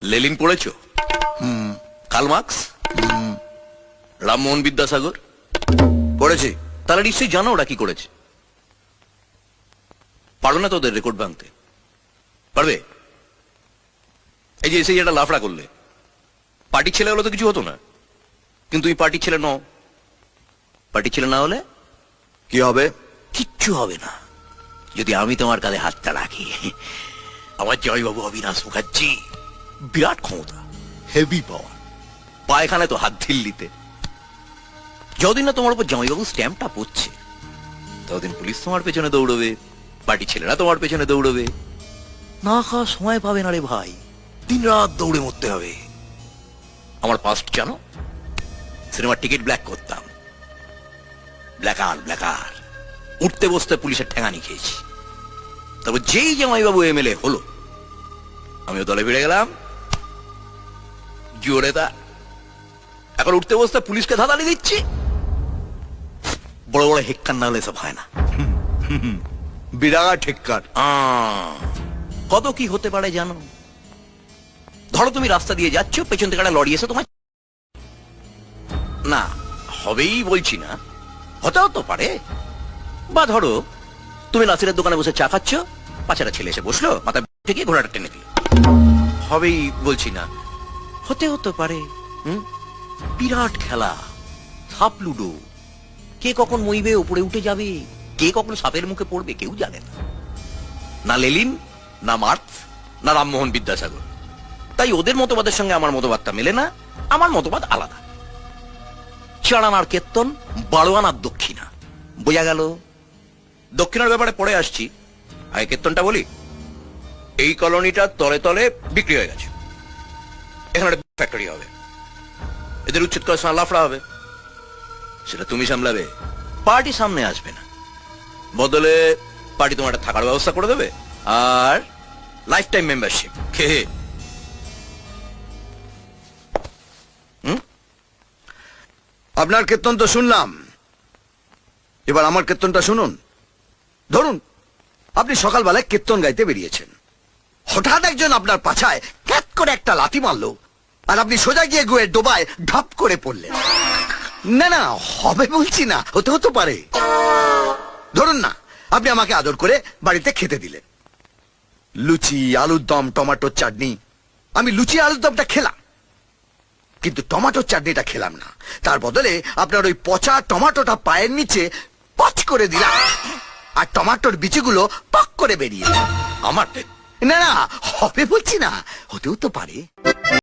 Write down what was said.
লেলিন পড়েছো? Karl Marx, Rammohan Vidyasagar পড়েছি। তারা নিশ্চয়ই জানো ওরা কি করেছে। পারো না তোদের রেকর্ড ভাঙতে? পারবে? এই যে এসে যেটা লাফড়া করলে, পার্টির ছেলে হলে তো কিছু হতো না, কিন্তু তুমি পার্টির ছেলে নও। পার্টির ছেলে না হলে কি হবে? কিচ্ছু হবে না যদি আমি তোমার কাঁধে হাতটা রাখি। আমার জয়বাবু অবিনাশ মুখার্জি বিরাট ক্ষমতা, হেভি পাওয়ার, পায়খানায় তো হাত ঢিল্লিতে। যতদিন না তোমার উপর জামাইবাবু স্ট্যাম্পটা পড়ছে, ততদিন পুলিশ তোমার পেছনে দৌড়বে, পার্টি ছেলেরা তোমার পেছনে দৌড়বে। না খাওয়া সময় পাবে না রে ভাই, দিন রাত দৌড়ে মরতে হবে। আমার পাস্ট জানো? সিনেমার টিকিট ব্ল্যাক করতাম, ব্ল্যাকার উঠতে বসতে পুলিশের ঠেঙানি খেয়েছি। তারপর যেই জামাইবাবু এমএলএ হলো, আমিও দলে বেড়ে গেলাম জোরে। তা এখন উঠতে বসতে পুলিশকে ধাঁধালি দিচ্ছি। বড় বড় হেক্কার না হলে সব হয় না। বিরাট হেক্কার। কত কি হতে পারে জানো? ধরো তুমি রাস্তা দিয়ে যাচ্ছ, পেছন থেকে একটা লরি এসে তোমার, না হবেই বলছি না, হতেও তো পারে। বা ধরো তুমি নাসিরের দোকানে বসে চা খাচ্ছ, পাশে একটা ছেলে এসে বসলো, মাথায় থেকে ঘোড়াটা টেনে দিল। হবেই বলছি না, হতেও তো পারে। বিরাট খেলা, সাপ লুডো। কে কখন মইবে উপরে উঠে যাবে, কে কখন সাপের মুখে পড়বে কেউ জানে না। না লেলিন, না মার্কস, না রামমোহন বিদ্যাসাগর। তাই ওদের মতবাদের সঙ্গে আমার মতবাদটা মেলে না। আমার মতবাদ আলাদা। চারানার কীর্তন, বারোয়ানার দক্ষিণা। বোঝা গেল? দক্ষিণার ব্যাপারে পরে আসছি, আগে কীর্তনটা বলি। এই কলোনিটা তলে তলে বিক্রি হয়ে গেছে, এখানে ফ্যাক্টরি হবে, এদের উচ্ছেদ করার সময় লাফড়া হবে, সেটা তুমি সামলাবে, পার্টি সামনে আসবে না। বদলে পার্টি তোমার একটা থাকার ব্যবস্থা করে দেবে, আর লাইফ টাইম মেম্বারশিপ। খেয়ে আপনার কীর্তন তো শুনলাম, এবার আমার কীর্তনটা শুনুন। ধরুন আপনি সকালবেলায় কীর্তন গাইতে বেরিয়েছেন, হঠাৎ একজন আপনার পাছায় ক্যাট করে একটা লাথি মারলো, আর আপনি সোজা গিয়ে গুয়ের ডোবায় ঢাপ করে পড়লেন। না না, হবে বলছি না, হতে পারে। ধরুন না আপনি আমাকে আদর করে বাড়িতে খেতে দিলেন, লুচি, আলুর দম, টমেটোর চাটনি। আমি লুচি আলুর দমটা খেলাম, কিন্তু টমেটোর চাটনিটা খেলাম না। তার বদলে আপনার ওই পচা টমেটোটা পায়ের নিচে পচ করে দিলাম, আর টমেটোর বিচিগুলো পক করে বেরিয়ে। আমার না না, হবে বলছি না, হতেও তো পারে।